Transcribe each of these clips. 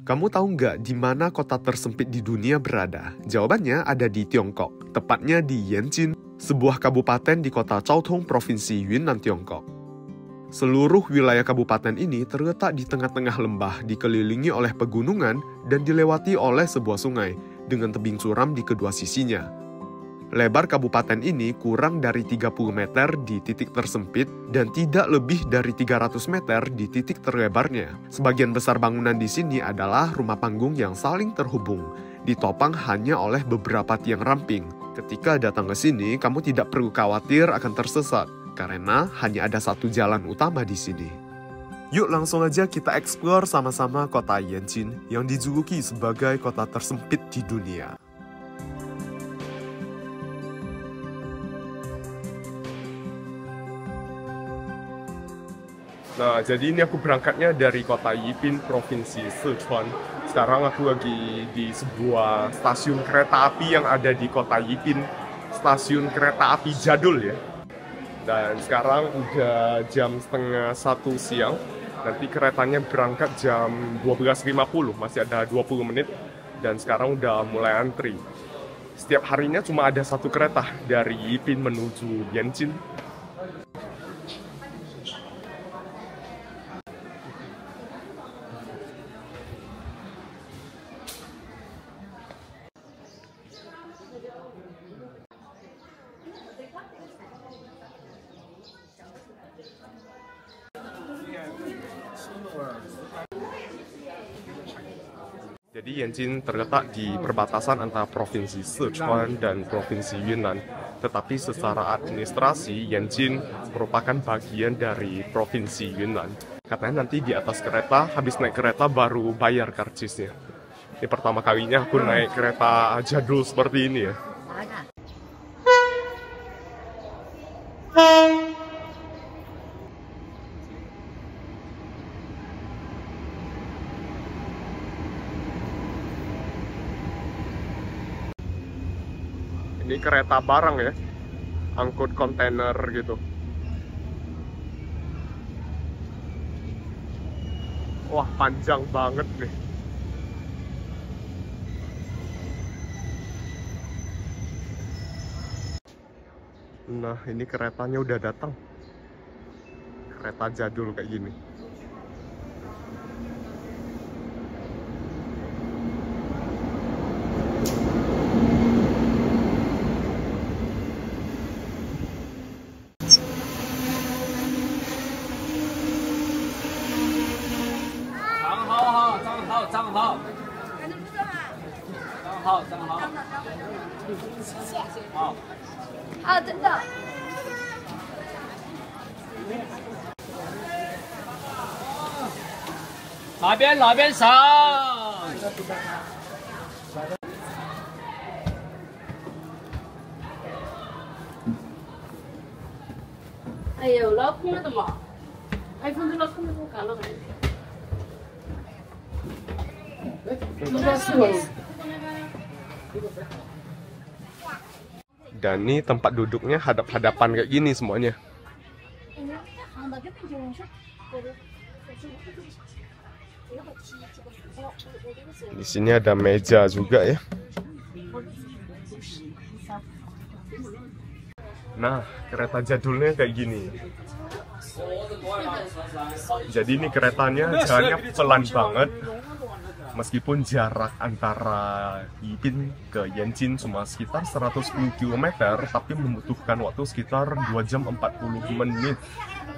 Kamu tahu nggak di mana kota tersempit di dunia berada? Jawabannya ada di Tiongkok, tepatnya di Yanqin, sebuah kabupaten di kota Caotong, Provinsi Yunnan, Tiongkok. Seluruh wilayah kabupaten ini terletak di tengah-tengah lembah, dikelilingi oleh pegunungan dan dilewati oleh sebuah sungai dengan tebing curam di kedua sisinya. Lebar kabupaten ini kurang dari 30 meter di titik tersempit dan tidak lebih dari 300 meter di titik terlebarnya. Sebagian besar bangunan di sini adalah rumah panggung yang saling terhubung, ditopang hanya oleh beberapa tiang ramping. Ketika datang ke sini, kamu tidak perlu khawatir akan tersesat, karena hanya ada satu jalan utama di sini. Yuk langsung aja kita eksplor sama-sama kota Yanqin yang dijuluki sebagai kota tersempit di dunia. Nah, jadi ini aku berangkatnya dari kota Yipin, Provinsi Sichuan. Sekarang aku lagi di sebuah stasiun kereta api yang ada di kota Yipin. Stasiun kereta api jadul ya. Dan sekarang udah jam setengah 1 siang. Nanti keretanya berangkat jam 12.50, masih ada 20 menit. Dan sekarang udah mulai antri. Setiap harinya cuma ada satu kereta dari Yipin menuju Yanqin. Jadi Yanqin terletak di perbatasan antara Provinsi Sichuan dan Provinsi Yunnan. Tetapi secara administrasi, Yanqin merupakan bagian dari Provinsi Yunnan. Katanya nanti di atas kereta, habis naik kereta baru bayar karcisnya. Ini pertama kalinya aku naik kereta jadul seperti ini ya. Ini kereta barang ya, angkut kontainer gitu. Wah, panjang banget nih. Nah, ini keretanya udah datang. Kereta jadul kayak gini. 아유, 러프는 뭐, 아이폰도 러프는 뭐 가는 거야. Dan ini tempat duduknya hadap-hadapan kayak gini semuanya. Di sini ada meja juga ya. Nah, kereta jadulnya kayak gini. Jadi ini keretanya jalannya pelan banget. Meskipun jarak antara Yipin ke Yanqin cuma sekitar 110 km, tapi membutuhkan waktu sekitar 2 jam 40 menit.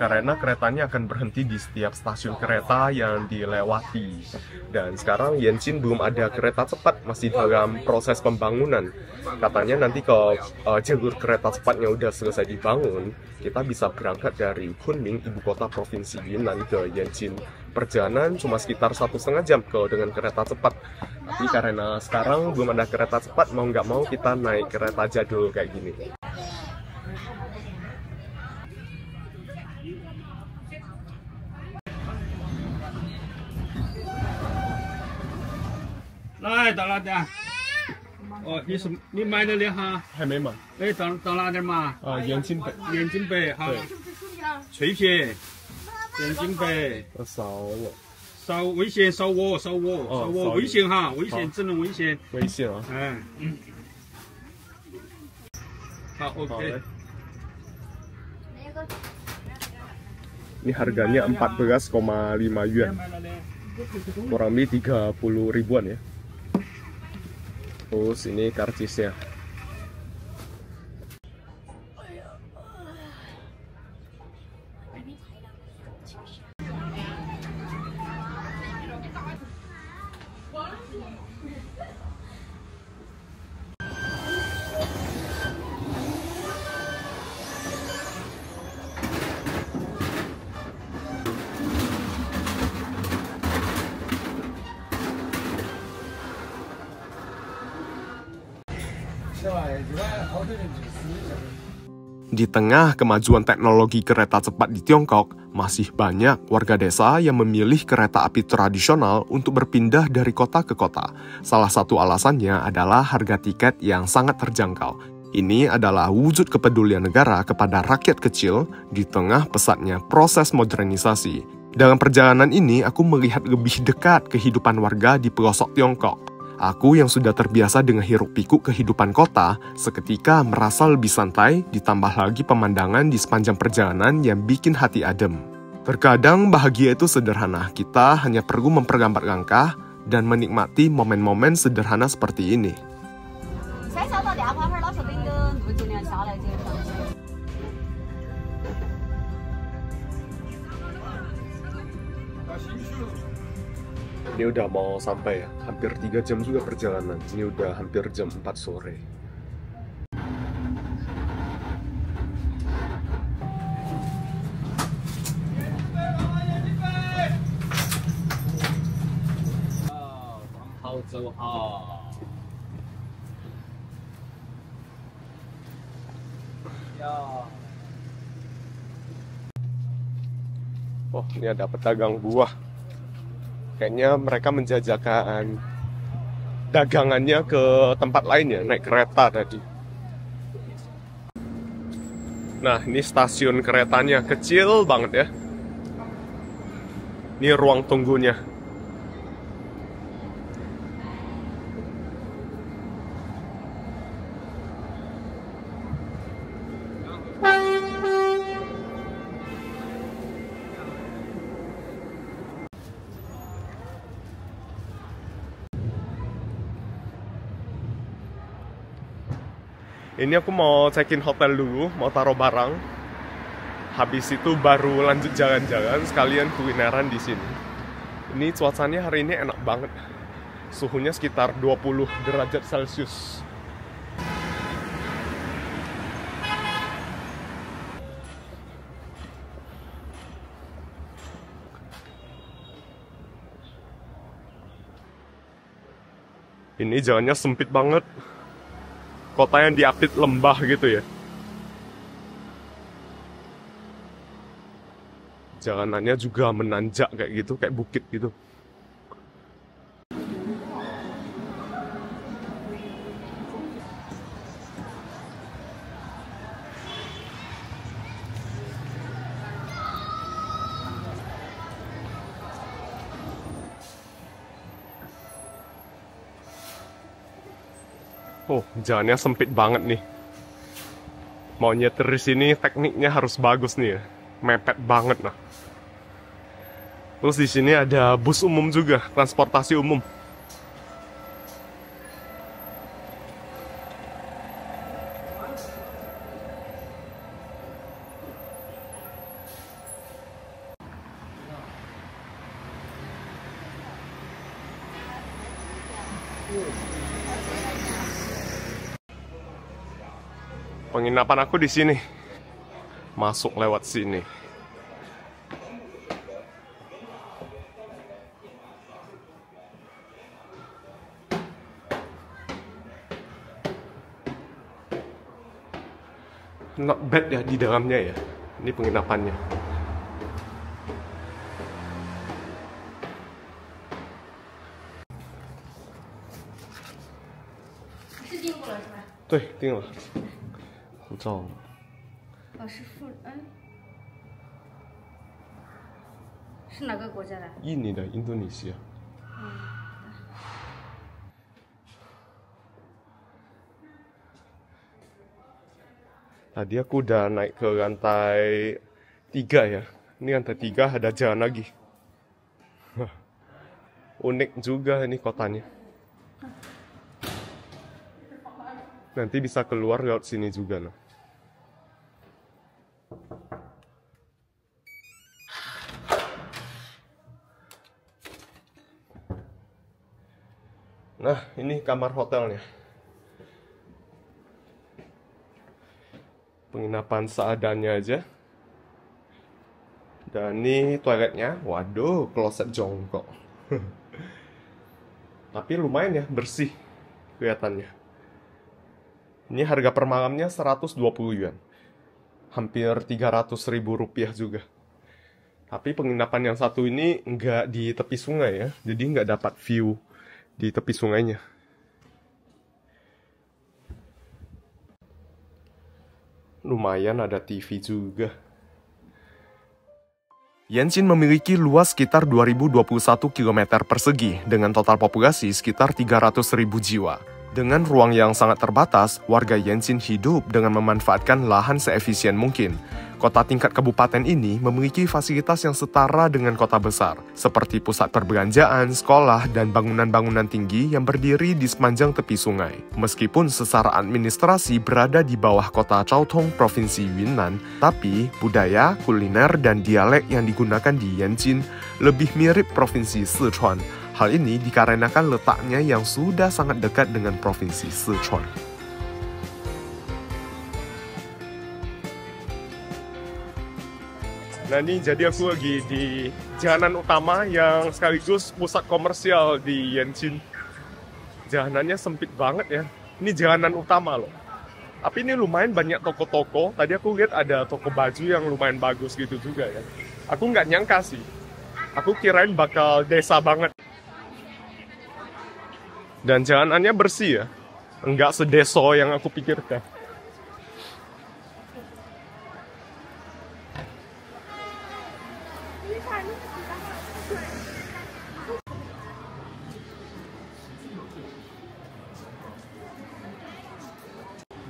Karena keretanya akan berhenti di setiap stasiun kereta yang dilewati. Dan sekarang Yanqin belum ada kereta cepat, masih dalam proses pembangunan. Katanya nanti kalau jalur kereta cepatnya udah selesai dibangun, kita bisa berangkat dari Kunming, ibu kota provinsi Yunnan, ke Yanqin. Perjalanan cuma sekitar 1,5 jam kalau dengan kereta cepat. Tapi karena sekarang belum ada kereta cepat, mau nggak mau kita naik kereta jadul kayak gini.来，到哪点？哦，你买的了哈？还没买。哎，到哪点嘛？延津北。延津北哈。对。脆皮，延津北。少了。稍危险，稍握，稍握，危险哈，危险，真的危险。危险啊！好 ，OK。Ini harganya 14,5 yuan. Kurang lebih 30 ribuan ya. Terus ini karcisnya. Di tengah kemajuan teknologi kereta cepat di Tiongkok, masih banyak warga desa yang memilih kereta api tradisional untuk berpindah dari kota ke kota. Salah satu alasannya adalah harga tiket yang sangat terjangkau. Ini adalah wujud kepedulian negara kepada rakyat kecil di tengah pesatnya proses modernisasi. Dalam perjalanan ini, aku melihat lebih dekat kehidupan warga di pelosok Tiongkok. Aku yang sudah terbiasa dengan hiruk-pikuk kehidupan kota, seketika merasa lebih santai, ditambah lagi pemandangan di sepanjang perjalanan yang bikin hati adem. Terkadang bahagia itu sederhana, kita hanya perlu memperlambat langkah dan menikmati momen-momen sederhana seperti ini. Ini udah mau sampai ya, hampir 3 jam juga perjalanan. Ini udah hampir jam 4 sore. Oh, ini ada pedagang buah. Kayaknya mereka menjajakan dagangannya ke tempat lain ya, naik kereta tadi. Nah, ini stasiun keretanya, kecil banget ya. Ini ruang tunggunya. Ini aku mau check-in hotel dulu, mau taruh barang. Habis itu baru lanjut jalan-jalan, sekalian kulineran di sini. Ini cuacanya hari ini enak banget. Suhunya sekitar 20 derajat Celcius. Ini jalannya sempit banget. Kota yang diapit lembah gitu ya. Jalanannya juga menanjak kayak gitu, kayak bukit gitu. Oh, jalannya sempit banget nih. Mau nyetir di sini tekniknya harus bagus nih ya. Mepet banget nah. Terus di sini ada bus umum juga, transportasi umum. Penginapan aku di sini. Masuk lewat sini. Not bad ya di dalamnya ya. Ini penginapannya. Tuh, tinggal. 护照。是是哪个国家的？印尼的印度尼西亚。Tadi aku udah naik ke lantai 3 ya. Ini lantai 3 ada jalan lagi. Unik juga ini kotanya. Nanti bisa keluar lewat sini juga loh. Nah, ini kamar hotelnya. Penginapan seadanya aja. Dan ini toiletnya. Waduh, kloset jongkok. Tapi lumayan ya, bersih kelihatannya. Ini harga per malamnya 120 yuan. Hampir 300.000 rupiah juga. Tapi penginapan yang satu ini nggak di tepi sungai ya. Jadi nggak dapat view di tepi sungainya. Lumayan ada TV juga. Yanqin memiliki luas sekitar 2021 km persegi dengan total populasi sekitar 300.000 jiwa. Dengan ruang yang sangat terbatas, warga Yanqin hidup dengan memanfaatkan lahan seefisien mungkin. Kota tingkat kabupaten ini memiliki fasilitas yang setara dengan kota besar, seperti pusat perbelanjaan, sekolah, dan bangunan-bangunan tinggi yang berdiri di sepanjang tepi sungai. Meskipun secara administrasi berada di bawah kota Caotong, Provinsi Yunnan, tapi budaya, kuliner, dan dialek yang digunakan di Yanqin lebih mirip Provinsi Sichuan. Hal ini dikarenakan letaknya yang sudah sangat dekat dengan Provinsi Sichuan. Nah ini jadi aku lagi di jalanan utama yang sekaligus pusat komersial di Yanqin. Jalanannya sempit banget ya. Ini jalanan utama loh. Tapi ini lumayan banyak toko-toko. Tadi aku lihat ada toko baju yang lumayan bagus gitu juga ya. Aku nggak nyangka sih. Aku kirain bakal desa banget. Dan jalanannya bersih ya. Nggak sedeso yang aku pikirkan.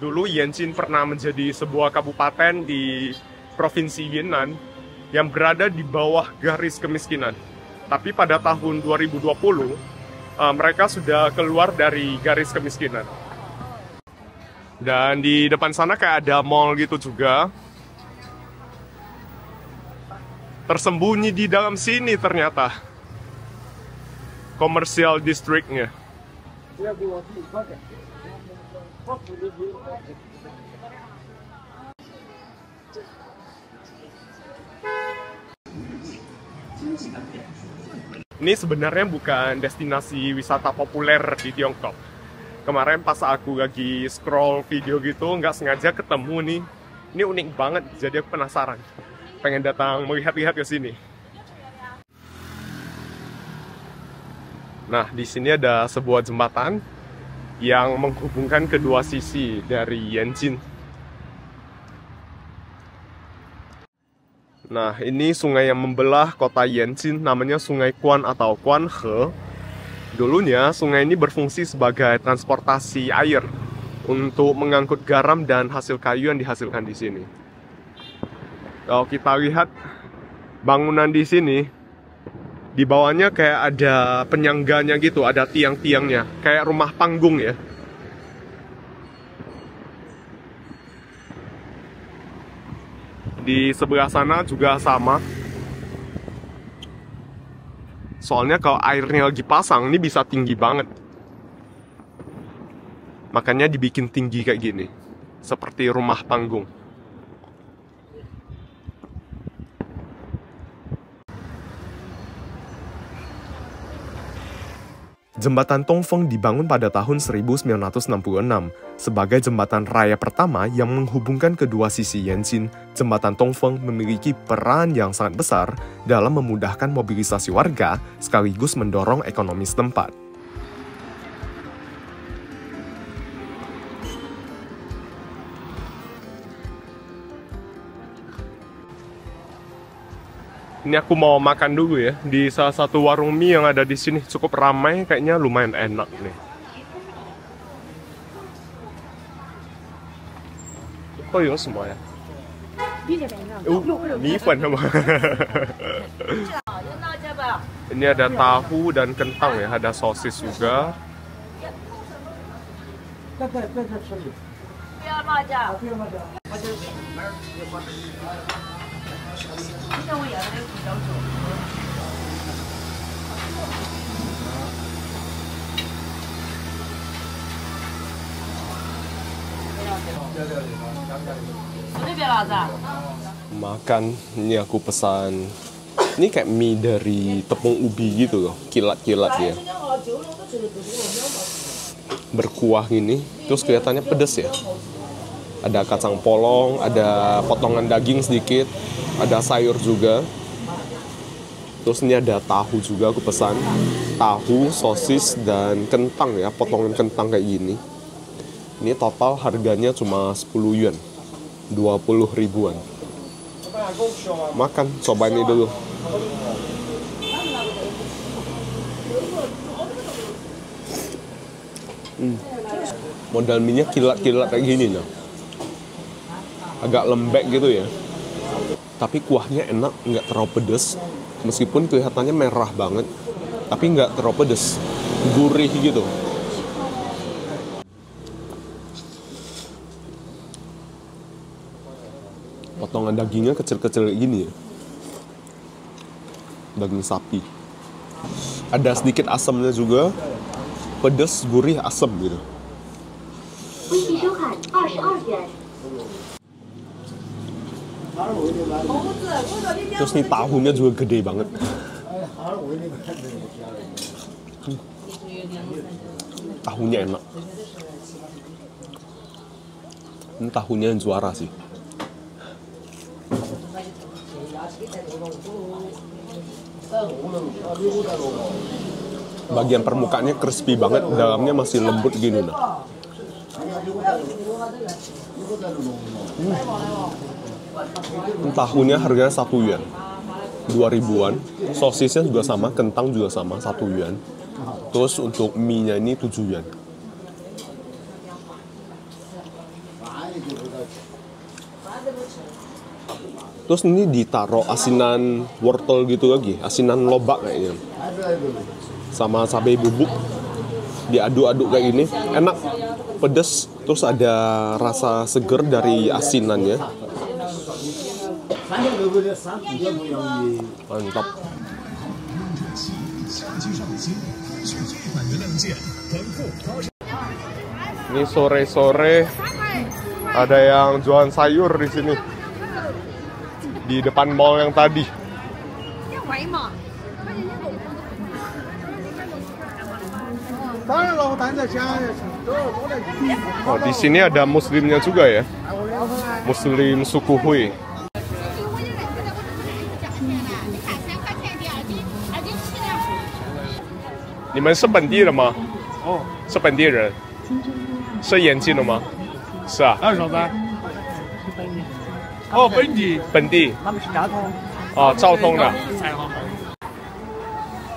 Dulu Yanqin pernah menjadi sebuah kabupaten di Provinsi Yunnan yang berada di bawah garis kemiskinan. Tapi pada tahun 2020, mereka sudah keluar dari garis kemiskinan. Dan di depan sana kayak ada mall gitu juga. Tersembunyi di dalam sini ternyata. Commercial districtnya. Ini sebenarnya bukan destinasi wisata populer di Tiongkok. Kemarin pas aku lagi scroll video gitu, nggak sengaja ketemu nih. Ini unik banget, jadi aku penasaran. Pengen datang melihat-lihat ke sini. Nah, di sini ada sebuah jembatan yang menghubungkan kedua sisi dari Yanqin. Nah, ini sungai yang membelah kota Yanqin, namanya Sungai Quan atau Quanhe. Dulunya, sungai ini berfungsi sebagai transportasi air untuk mengangkut garam dan hasil kayu yang dihasilkan di sini. Kalau kita lihat bangunan di sini, di bawahnya kayak ada penyangganya gitu, ada tiang-tiangnya, kayak rumah panggung ya. Di sebelah sana juga sama. Soalnya kalau airnya lagi pasang, ini bisa tinggi banget. Makanya dibikin tinggi kayak gini, seperti rumah panggung. Jembatan Tongfeng dibangun pada tahun 1966 sebagai jembatan raya pertama yang menghubungkan kedua sisi Yanqin. Jembatan Tongfeng memiliki peran yang sangat besar dalam memudahkan mobilisasi warga sekaligus mendorong ekonomi setempat. Ini aku mau makan dulu ya di salah satu warung mie yang ada di sini, cukup ramai, kayaknya lumayan enak nih. Oh iya semua ya. Mie粉什么? Ini ada tahu dan kentang ya, ada sosis juga. Makan, ini aku pesan. Ini kayak mie dari tepung ubi gitu loh, kilat-kilat ya. Berkuah gini, terus kelihatannya pedes ya. Ada kacang polong, ada potongan daging sedikit, ada sayur juga. Terus ini ada tahu juga aku pesan. Tahu, sosis, dan kentang ya, potongan kentang kayak gini. Ini total harganya cuma 10 yuan, 20 ribuan. Makan, coba ini dulu. Modal minyak kilat-kilat kayak gini nah. Agak lembek gitu ya. Tapi kuahnya enak, nggak terlalu pedes. Meskipun kelihatannya merah banget, tapi nggak terlalu pedes. Gurih gitu. Potongan dagingnya kecil-kecil kayak gini ya. Daging sapi. Ada sedikit asamnya juga. Pedas, gurih, asam gitu. Terus nih tahunya juga gede banget. Tahunya enak. Ini tahunya yang juara sih. Bagian permukaannya crispy banget, dalamnya masih lembut gini nah. Tahunya harganya 1 yuan, 2 ribuan. Sosisnya juga sama, kentang juga sama, 1 yuan. Terus untuk mie-nya ini 7 yuan. Terus ini ditaruh asinan wortel gitu lagi, asinan lobak kayaknya. Sama cabai bubuk, diaduk-aduk kayak gini, enak, pedes, terus ada rasa seger dari asinannya. Mantap. Ini sore-sore ada yang jualan sayur di sini. Di depan mall yang tadi. Oh, di sini ada muslimnya juga ya. Muslim suku Hui. Ni们是本地人吗？哦，是本地人，是延庆的吗？是啊。那是啥子？哦，本地。本地。他们是昭通。哦，昭通的。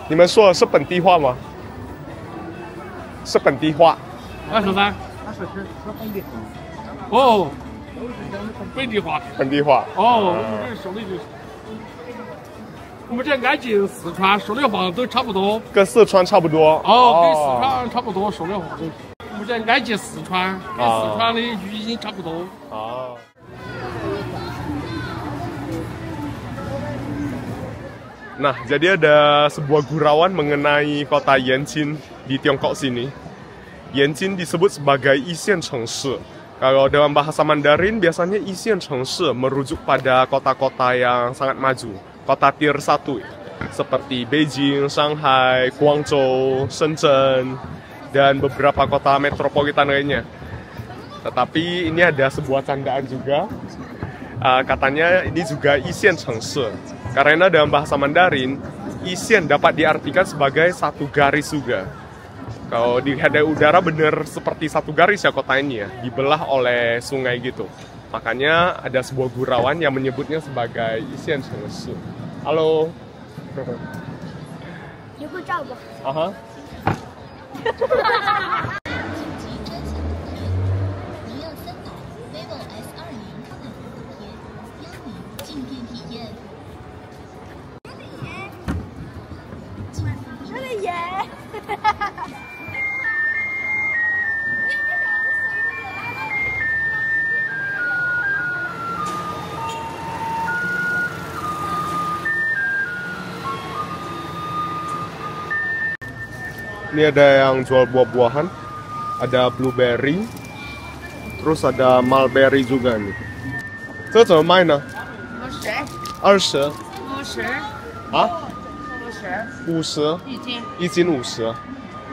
你们说的是本地话吗？是本地话。那是啥子？他说是本地话。哦，本地话。本地话。哦，我们这说的就是。我们这安吉四川说的话都差不多，跟四川差不多。哦，跟四川差不多说的话都。我们这安吉四川跟四川的语音差不多。啊。Nah, jadi ada sebuah gurauan mengenai kota Yanqin di Tiongkok sini. Yanqin disebut sebagai Yixian Chengshi. Kalau dalam bahasa Mandarin, biasanya Yixian Chengshi merujuk pada kota-kota yang sangat maju. Kota tier 1, seperti Beijing, Shanghai, Guangzhou, Shenzhen, dan beberapa kota metropolitan lainnya. Tetapi ini ada sebuah candaan juga. Katanya ini juga Yixian Chengshi. Karena dalam bahasa Mandarin, Yixian dapat diartikan sebagai satu garis juga. Kalau di hadai udara bener seperti satu garis ya kota ini ya, dibelah oleh sungai gitu. Makanya ada sebuah gurauan yang menyebutnya sebagai Yixian Chengshi. Hello。你会照不？啊哈。Ini ada yang jual buah-buahan, ada blueberry, terus ada mulberry juga nih. 这怎么卖呢？20。50。啊？50。一斤。一斤50。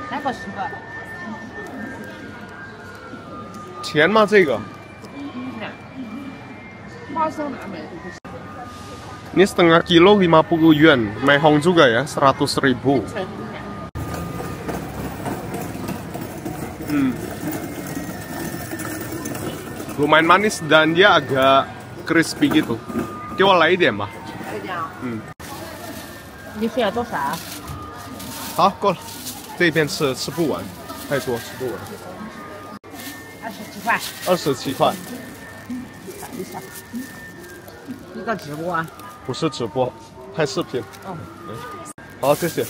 来个10个。甜吗？这个？花生哪买？ Ini setengah kilo 50 yuan, mehong juga ya, 100.000. Lumayan manis dan dia agak crispy gitu. 给我来一点吧。你需要多少？好，够了。这边吃不完，太多吃不完。27块。27块。一个直播啊？不是直播，拍视频。哦。好，谢谢。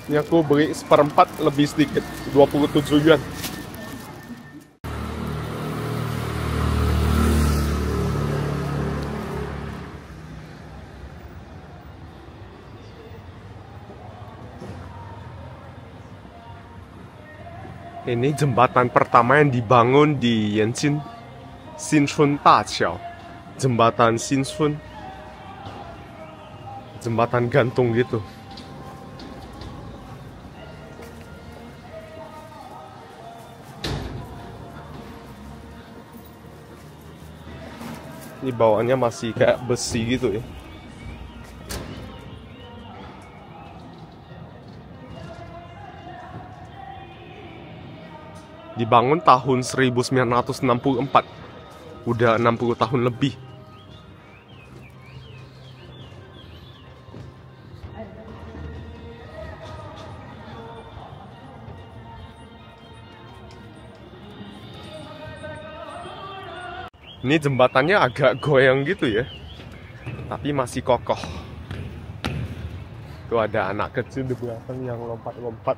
Ini aku beli seperempat lebih sedikit, 27 yuan. Ini jembatan pertama yang dibangun di Yanqin, Xinchun Daqiao. Jembatan Xinchun. Jembatan gantung gitu. Ini bawaannya masih kayak besi gitu ya. Dibangun tahun 1964. Udah 60 tahun lebih. Ini jembatannya agak goyang gitu ya, tapi masih kokoh. Tuh ada anak kecil di belakang yang lompat-lompat.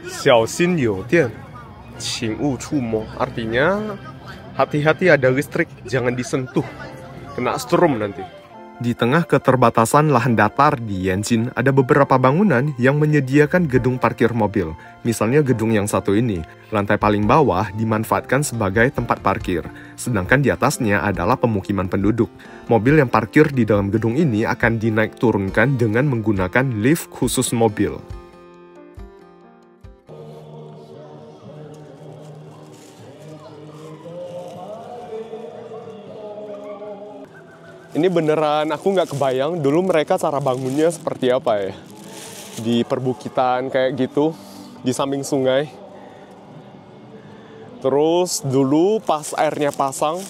Xiaoxin you dian, qing wu cumo. Artinya hati-hati ada listrik, jangan disentuh, kena strom nanti. Di tengah keterbatasan lahan datar di Yanqin, ada beberapa bangunan yang menyediakan gedung parkir mobil. Misalnya gedung yang satu ini, lantai paling bawah dimanfaatkan sebagai tempat parkir, sedangkan di atasnya adalah pemukiman penduduk. Mobil yang parkir di dalam gedung ini akan dinaik turunkan dengan menggunakan lift khusus mobil. Ini beneran aku nggak kebayang dulu mereka cara bangunnya seperti apa ya. Di perbukitan kayak gitu, di samping sungai. Terus dulu pas airnya pasang,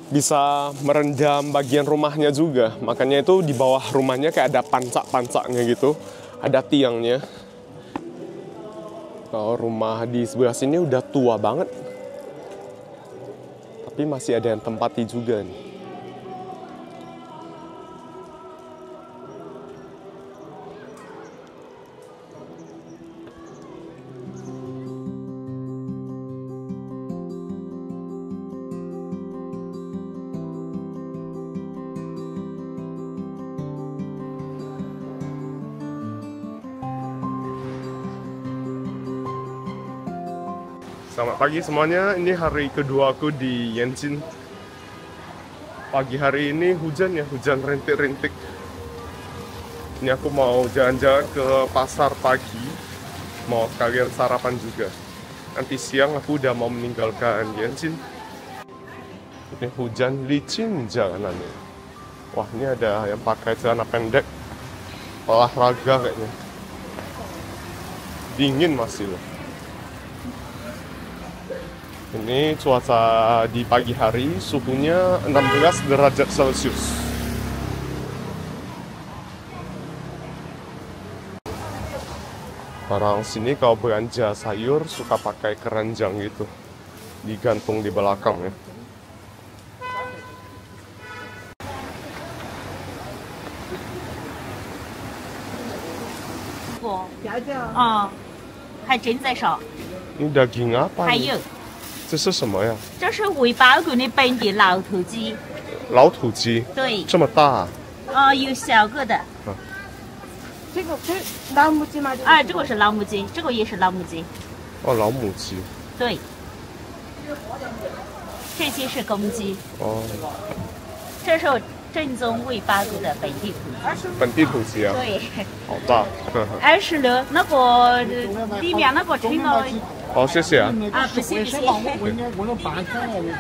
bisa merendam bagian rumahnya juga. Makanya itu di bawah rumahnya kayak ada pancak-pancaknya gitu. Ada tiangnya. Kalau rumah di sebelah sini udah tua banget. Tapi masih ada yang tempati juga nih. Selamat pagi semuanya, ini hari kedua aku di Yanqin. Pagi hari ini hujan ya, hujan rintik-rintik. Ini aku mau jalan-jalan ke pasar pagi, mau sekalian sarapan juga. Nanti siang aku udah mau meninggalkan Yanqin. Ini hujan licin jalanannya. Wah, ini ada yang pakai celana pendek. olahraga kayaknya. Dingin masih loh. Ini cuaca di pagi hari, suhunya 16 derajat Celcius. Orang sini kalau belanja sayur suka pakai keranjang gitu, digantung di belakang ya. Oh, 还真在少， Ini daging apa 还 nih? 有， 这是什么呀？这是尾巴骨的本地老土鸡，老土鸡，对，这么大啊？有小个的，这老母鸡吗？啊，这个是老母鸡，这个也是老母鸡，哦，老母鸡。对，这些是公鸡，哦，这是正宗尾巴骨的本地土鸡，本地土鸡啊，对，好大。 26那个里面那个称了好，谢谢啊。啊，不行不行，我都搬上来了。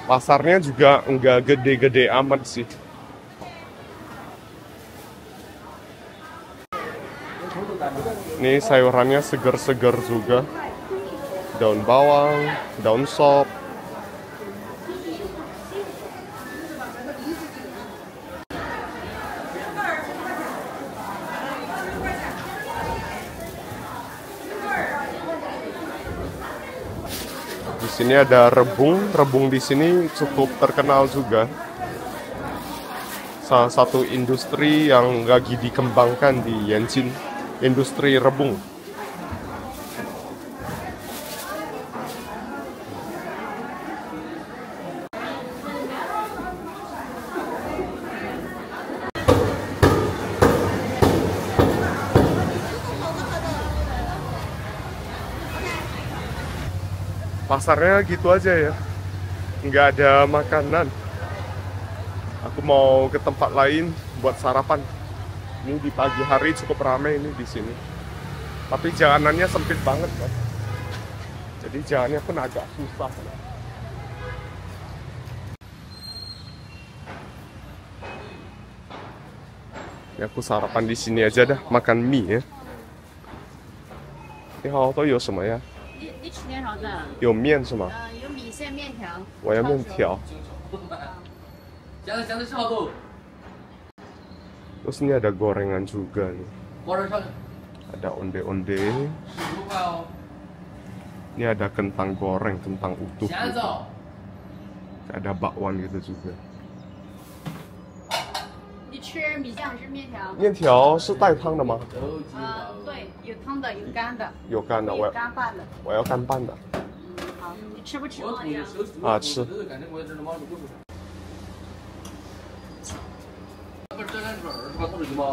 Pasarnya juga enggak gede-gede amat sih. Ini sayurannya segar-segar juga. Daun bawang, daun sop. Di sini ada rebung. Rebung di sini cukup terkenal juga. Salah satu industri yang lagi dikembangkan di Yanqin, industri rebung. Pasarnya gitu aja ya, nggak ada makanan. Aku mau ke tempat lain buat sarapan. Ini di pagi hari cukup ramai ini di sini. Tapi jalanannya sempit banget kan. Jadi jalannya pun agak susah. Ya aku sarapan di sini aja dah, makan mie ya. Ini hao都有什么呀？ 你吃点啥子？有面是吗？有米线、面条。我要面条。 现在吃好多。 Terus ini ada gorengan juga nih. 我这上 Ada onde-onde. 15块哦。 Ini ada kentang goreng, kentang utuh. 现在走。 Ada bakwan gitu juga. 你吃米线还是面条？面条是带汤的吗？对，有汤的，有干的，有干的，有干拌的。我要干拌的。好，你吃不吃我吗？呀？啊，吃。不是这干串儿是吧？多少斤吗？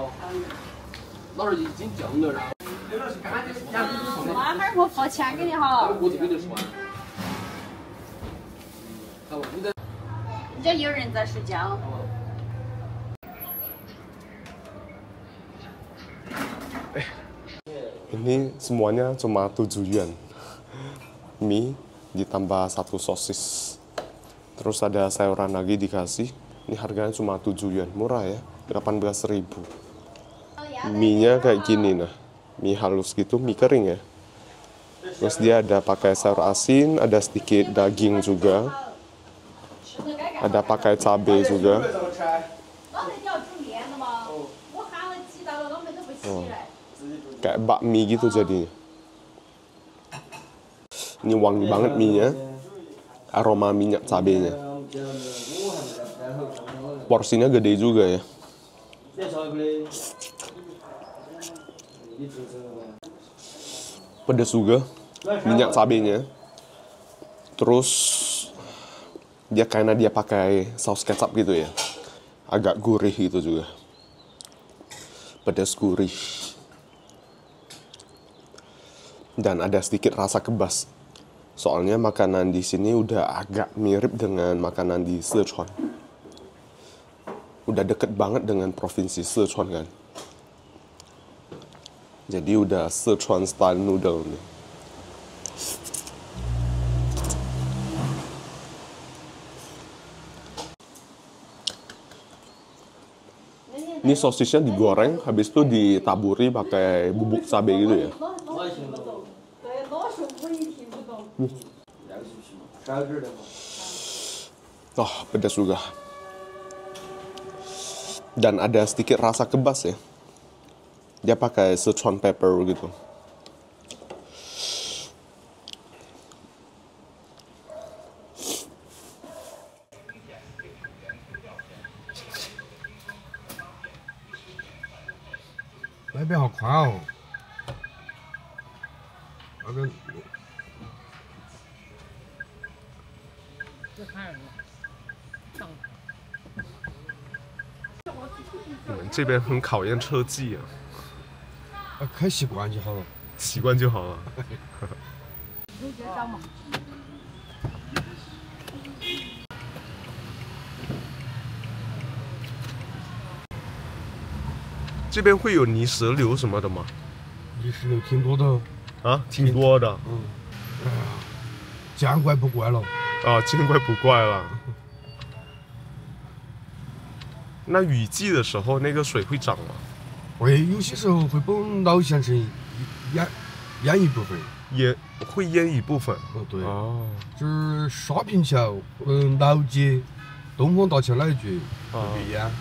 老是一斤酱的，然后。晚上我付钱给你哈。我这边就10万。好，你在。人家有人在睡觉。 Ini semuanya cuma 7 yuan. Mie ditambah 1 sosis. Terus ada sayuran lagi dikasih. Ini harganya cuma 7 yuan. Murah ya, 18.000. Mie-nya kayak gini nah. Mie halus gitu, mie kering ya. Terus dia ada pakai sayur asin, ada sedikit daging juga. Ada pakai cabai juga. Kayak bakmi gitu jadinya. Ini wangi banget mie-nya. Aroma minyak cabenya. Porsinya gede juga ya. Pedas juga minyak cabenya. Terus dia karena dia pakai saus kecap gitu ya. Agak gurih gitu juga. Pedas gurih. Dan ada sedikit rasa kebas. Soalnya makanan di sini udah agak mirip dengan makanan di Sichuan. Udah deket banget dengan provinsi Sichuan kan. Jadi udah Sichuan style noodle nih. Ini sosisnya digoreng, habis itu ditaburi pakai bubuk cabai gitu ya. Oh, pedas juga. Dan ada sedikit rasa kebas ya. Dia pakai Sichuan pepper gitu.那边好宽哦，那边你们这边很考验车技啊，开习惯就好了。习惯就好了。这边会有泥石流什么的吗？泥石流挺多的哦，啊，挺多的。见怪不怪了。啊，见怪不怪了。那雨季的时候，那个水会涨吗？会有些时候会把老县城淹一部分。也会淹一部分。哦，对。哦。就是沙坪桥、老街、东方大桥那一句会被淹。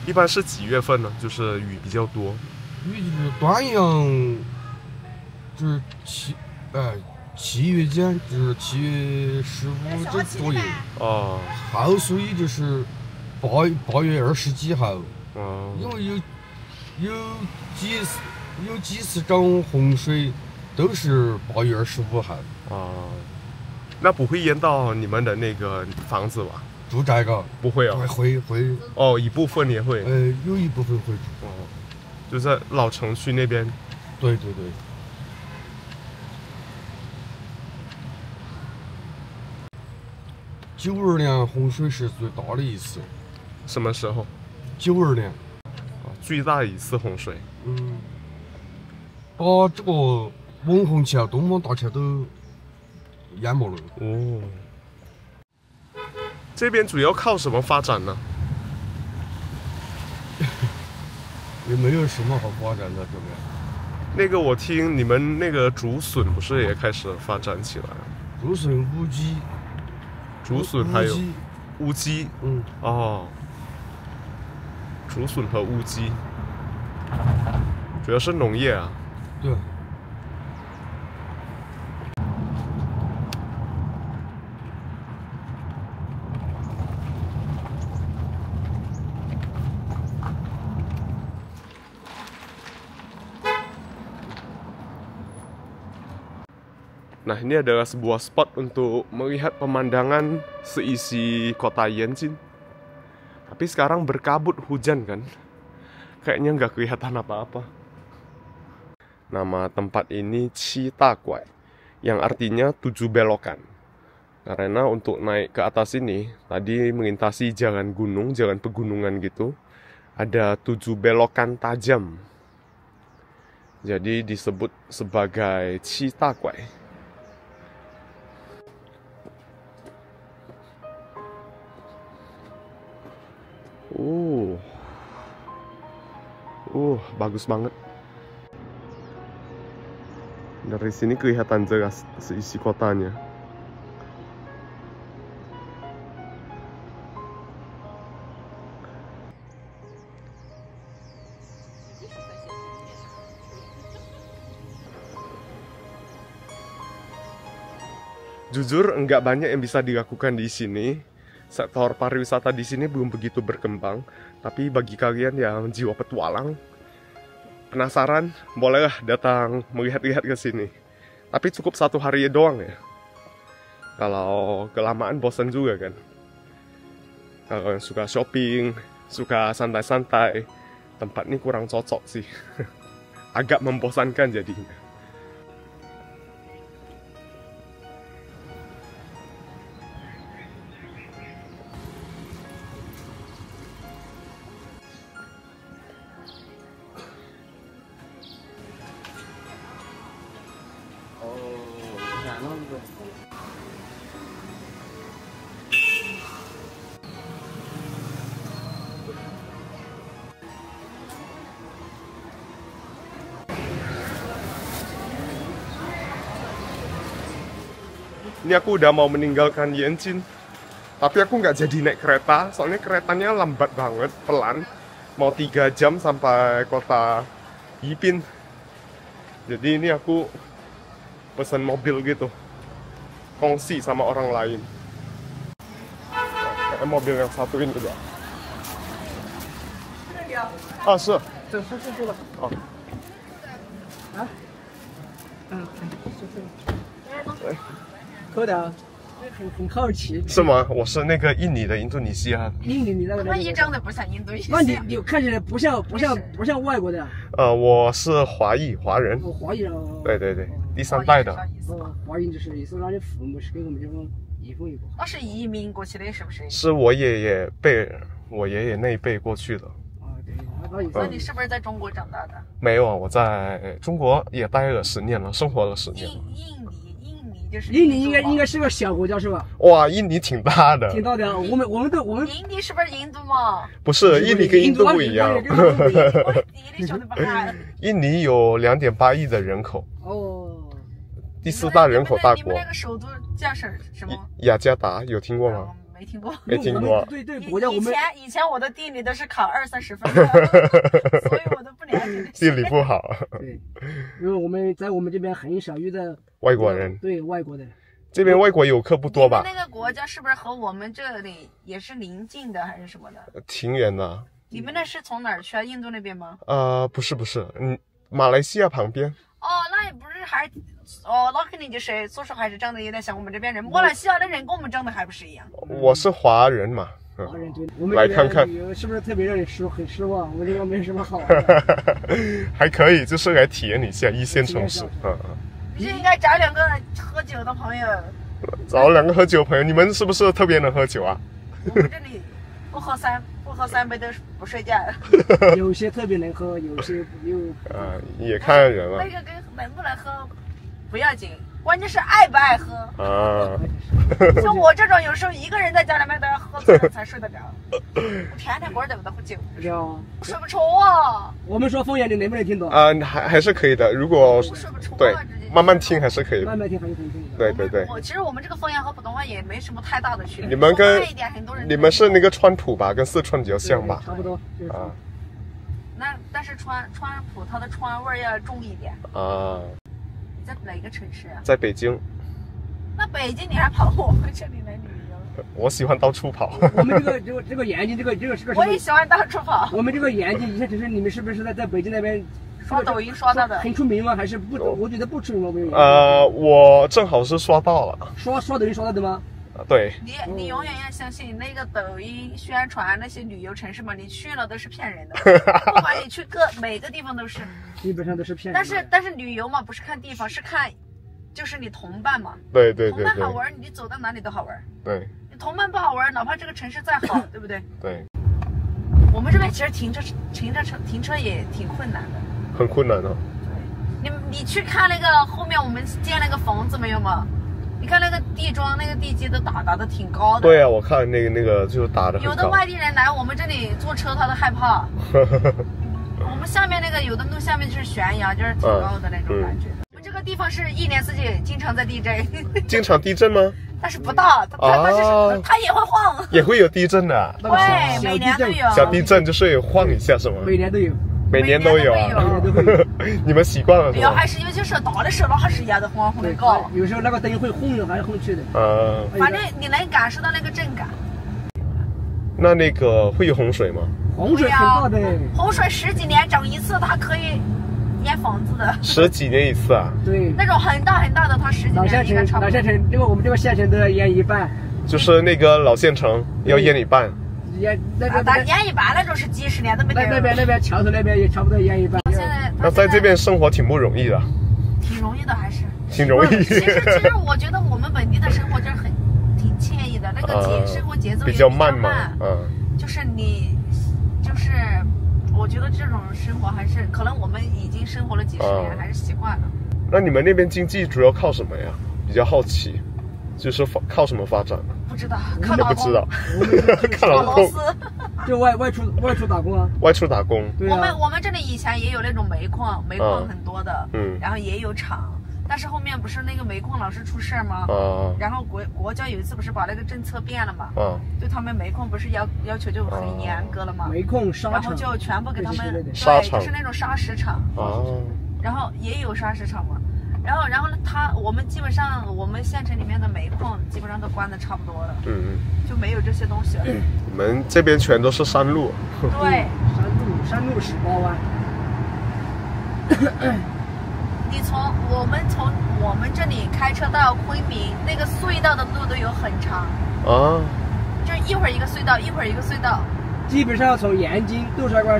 一般是几月份呢？就是雨比较多。雨就是端阳，就是7月间，就是7月15这左右。哦。后属于就是8月20几号。哦。因为有几次涨洪水，都是8月25号。哦。那不会淹到你们的那个房子吧？住宅嘎？不会啊。会。哦，一部分也会。有一部分会。哦。就在老城区那边。对。92年洪水是最大的一次。什么时候？92年。最大一次洪水。把这个网红桥、东方大桥都淹没了。哦。这边主要靠什么发展呢？也没有什么好发展的这边。那个我听你们那个竹笋不是也开始发展起来了？竹笋、乌鸡。竹笋还有乌鸡。哦。竹笋和乌鸡，主要是农业啊。对。Nah, ini adalah sebuah spot untuk melihat pemandangan seisi kota Yanqin. Tapi sekarang berkabut hujan kan. Kayaknya nggak kelihatan apa-apa. Nama tempat ini Citaguai, yang artinya 7 belokan. Karena untuk naik ke atas ini, tadi melintasi jalan gunung, jalan pegunungan gitu, ada 7 belokan tajam. Jadi disebut sebagai Citaguai. Bagus banget. Dari sini kelihatan jelas seisi kotanya. Jujur, enggak banyak yang bisa dilakukan di sini. Sektor pariwisata di sini belum begitu berkembang. Tapi bagi kalian yang jiwa petualang, penasaran, bolehlah datang melihat-lihat ke sini. Tapi cukup 1 hari doang ya. Kalau kelamaan bosan juga kan. Kalau yang suka shopping, suka santai-santai, tempat ini kurang cocok sih. Agak membosankan jadinya. Ini aku udah mau meninggalkan Yanqin. Tapi aku nggak jadi naik kereta, soalnya keretanya lambat banget, pelan. Mau 3 jam sampai kota Yipin. Jadi ini aku pesan mobil gitu, kongsi sama orang lain. Kayak mobil yang satu ini juga. Ah, 是。这说了。哦。啊？可的，很好奇。是吗？我是那个印尼的，印度尼西亚的。印尼你那个。万一长得不像印度尼西亚。那你看起来不像外国的。我是华人。华裔啊。对对对，第3代的。华裔就是意思，那你父母是跟我们这种一风一个。那是移民过去的，是不是？是我爷爷那一辈过去的。那你是不是在中国长大的？没有啊，我在中国也待了10年了，生活了10年了。印尼就是印尼应该是个小国家是吧？哇，印尼挺大的。挺大的，我们。印尼是不是印度嘛？不是，印尼跟印度不一样。我地理晓得不看。印尼有2.8亿的人口。哦。第4大人口大国。你们那个首都叫什么？雅加达，有听过吗？没听过，没听过。对，国家我们以前我的地理都是考20-30分的，所以我都不了解。地理不好。对，因为我们在我们这边很少遇到外国人。对，外国的。这边外国游客不多吧？那个国家是不是和我们这里也是邻近的，还是什么的？挺远的。你们那是从哪儿去啊？印度那边吗？不是，马来西亚旁边。哦，那也不是，那肯定就是说实话还是长得有点像我们这边人。马来西亚的人跟我们长得还不是一样。我是华人嘛。华人对，我们来看看是不是特别让人很失望？我这个没什么好玩的。还可以，就是来体验一下1线城市。你应该找2个喝酒的朋友。找2个喝酒的朋友，你们是不是特别能喝酒啊？我们这里不喝3杯都不睡觉。有些特别能喝，有些又也看人了。那个跟能不能喝不要紧，关键是爱不爱喝。像我这种有时候一个人在家里面都要喝醉才睡得着，我天天光等着喝酒，睡不着啊。我们说方言你能不能听懂？还是可以的，如果睡不着。对，慢慢听还是可以的。慢慢听还是可以听的。对。其实我们这个方言和普通话也没什么太大的区别。你们是那个川普吧，跟四川比较像吧？差不多。那但是川普它的川味要重一点。在哪个城市啊？在北京。那北京你还跑我们这里来旅游？我喜欢到处跑。我们这个眼睛，这个是个。我也喜欢到处跑。我们这个眼睛，一线城市，你们是不是在北京那边刷抖音刷到的？很出名吗？还是不？我觉得不出名。我正好是刷到了。刷抖音刷到的吗？对。你永远要相信那个抖音宣传那些旅游城市嘛，你去了都是骗人的，不管你去每个地方都是。基本上都是骗人的。但是旅游嘛，不是看地方，是看。就是你同伴嘛，对，同伴好玩，你走到哪里都好玩。对，你同伴不好玩，哪怕这个城市再好，对不对？对。我们这边其实停车也挺困难的。很困难的。对，你去看那个后面我们建那个房子没有吗？你看那个地桩、那个地基都打的挺高的。对啊，我看那个就打的很高。有的外地人来我们这里坐车，他都害怕。我们下面那个有的路下面就是悬崖，就是挺高的那种感觉。这个地方是一年四季经常在地震。经常地震吗？但是不大，它也会晃，也会有地震的。对，每年都有。小地震就是晃一下，是吗？每年都有。每年都有啊。你们习惯了是吧？有些时候大的时候那还是压得晃的高。有时候那个灯会轰来轰去的。反正你能感受到那个震感。那个会有洪水吗？洪水很大的。洪水10几年整一次，它可以淹房子的。10几年一次啊？对。那种很大的，它10几年应该差不多。老县城，这个我们这个县城都要淹一半。就是那个老县城要淹一半。淹一半那种是几十年都没得。那边桥头那边也差不多淹一半。那在这边生活挺不容易的。挺容易的还是？挺容易。其实我觉得我们本地的生活就是挺惬意的，那个生活节奏也比较慢嘛。就是我觉得这种生活还是可能我们已经生活了几十年，还是习惯了。那你们那边经济主要靠什么呀？比较好奇，就是靠什么发展？不知道，靠老公。不知道，靠老公。就外出打工啊。外出打工。对啊。我们这里以前也有那种煤矿很多的，然后也有厂，但是后面不是那个煤矿老是出事吗？然后国家有一次不是把那个政策变了嘛？对他们煤矿不是要求就很严格了嘛？煤矿沙场，然后就全部给他们对，就是那种砂石场。然后也有砂石场嘛。然后呢，我们基本上我们县城里面的煤矿基本上都关的差不多了。就没有这些东西了。我们这边全都是山路。对，山路18弯。我们这里开车到昆明，那个隧道的路都有很长。就是一会儿一个隧道，一会儿一个隧道。基本上从延津、窦沙关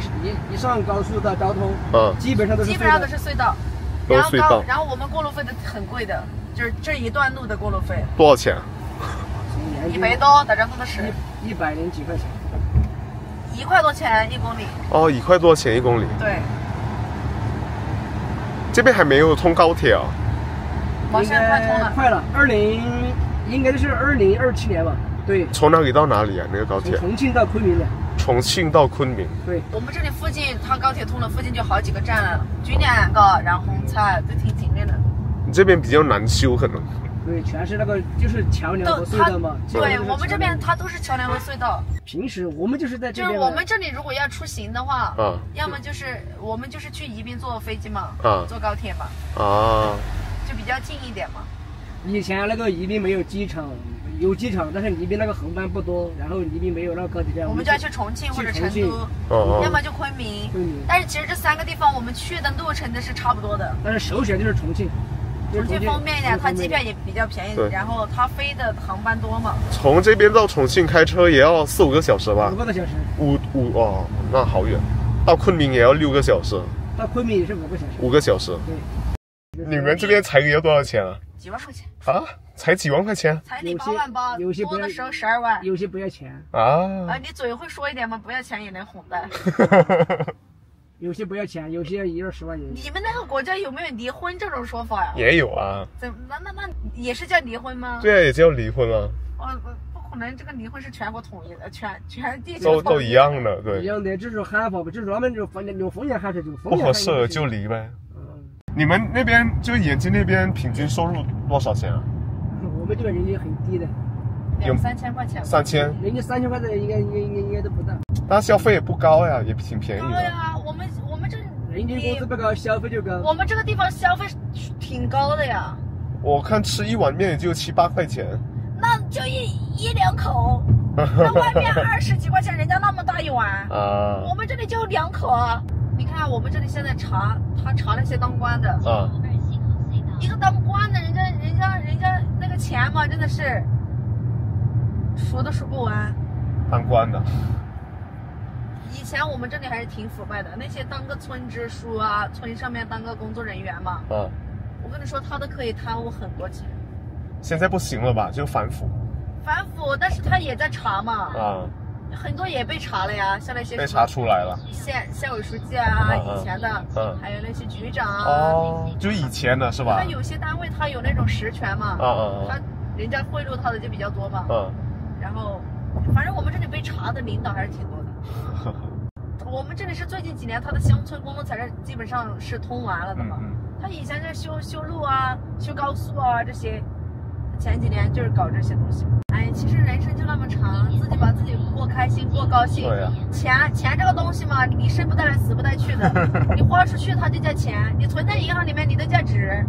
一上高速到交通，基本上都是隧道。然后我们过路费都很贵的，就是这一段路的过路费。多少钱？100多，大家说的是。100零几块钱。1块多钱1公里。1块多钱1公里。对。这边还没有通高铁啊？现在快通了。快了，应该是2027年吧？对。从哪里到哪里啊？那个高铁？从重庆到昆明的。重庆到昆明。对。我们这里附近，它高铁通了，附近就好几个站了，举两个，然后红菜都挺近的。你这边比较难修，可能。对，全是那个就是桥梁和隧道嘛。对，我们这边它都是桥梁和隧道。平时我们就是在这边。就是我们这里如果要出行的话，要么就是我们就是去宜宾坐飞机嘛，坐高铁嘛，就比较近一点嘛。以前那个宜宾没有机场，有机场，但是宜宾那个航班不多，然后宜宾没有那个高铁站，我们就要去重庆或者成都，要么就昆明。但是其实这3个地方我们去的路程都是差不多的。但是首选就是重庆。重庆方便一点，它机票也比较便宜，然后它飞的航班多嘛。从这边到重庆开车也要4-5个小时吧？5个多小时。那好远。到昆明也要6个小时。到昆明也是5个小时。5个小时。对。你们这边彩礼要多少钱啊？几万块钱。才几万块钱？彩礼8万8，多的时候12万。有些不要钱。你嘴会说一点吗？不要钱也能哄的。有些不要钱，有些1-20万也有。你们那个国家有没有离婚这种说法呀？也有啊。那也是叫离婚吗？对啊，也叫离婚啊。不可能，这个离婚是全国统一的，全地球都一样的，对。一样的，就是喊法，就是专门就用方言喊出就。不合适就离呗。你们那边就延津那边平均收入多少钱啊？我们这个人均很低的，2-3千块钱。3000。人均3000块钱应该都不到。但消费也不高呀，也挺便宜的。高呀，我们这人均工资不高，消费就高。我们这个地方消费挺高的呀。我看吃一碗面也就7-8块钱。那就一两口，那外面20几块钱，人家那么大一碗。我们这里就2口啊。你看我们这里现在查那些当官的一个当官的人家那个钱嘛，真的是数都数不完。当官的。以前我们这里还是挺腐败的，那些当个村支书啊，村上面当个工作人员嘛，我跟你说他都可以贪污很多钱。现在不行了吧？就反腐。反腐，但是他也在查嘛。很多也被查了呀，像那些被查出来了。县委书记啊，以前的，还有那些局长啊。就以前的是吧？他有些单位他有那种实权嘛，人家贿赂他的就比较多嘛。然后，反正我们这里被查的领导还是挺多的。我们这里是最近几年，他的乡村公路才是基本上是通完了的嘛。他以前是修路啊、修高速啊这些，前几年就是搞这些东西。其实人生就那么长，自己把自己过开心、过高兴。钱这个东西嘛，你生不带来，死不带去的。你花出去它就叫钱，你存在银行里面你都叫纸。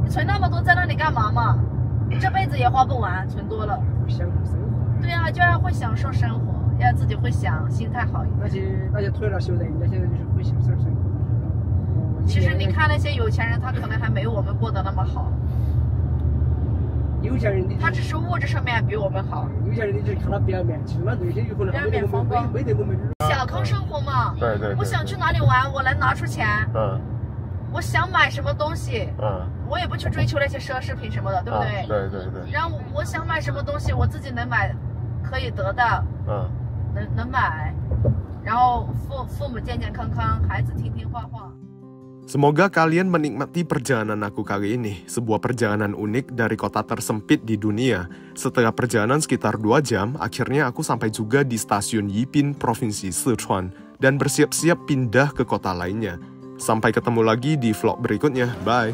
你存那么多在那里干嘛嘛？这辈子也花不完，存多了。享受生活。对啊，就要会享受生活，要自己会想，心态好一点。那些退了休的，人家现在就是会享受生活。其实你看那些有钱人，他可能还没我们过得那么好。有钱人他只是物质上面比我们好。有钱人你只看到表面，其实那些有可能表面风光，没得我们小康生活嘛。对。我想去哪里玩，我能拿出钱。我想买什么东西，我也不去追求那些奢侈品什么的，对不对？对。然后我想买什么东西，我自己能买，可以得到，能买。然后父母健健康康，孩子听听话话。Semoga kalian menikmati perjalanan aku kali ini, sebuah perjalanan unik dari kota tersempit di dunia. Setelah perjalanan sekitar 2 jam, akhirnya aku sampai juga di stasiun Yipin, Provinsi Sichuan, dan bersiap-siap pindah ke kota lainnya. Sampai ketemu lagi di vlog berikutnya, bye!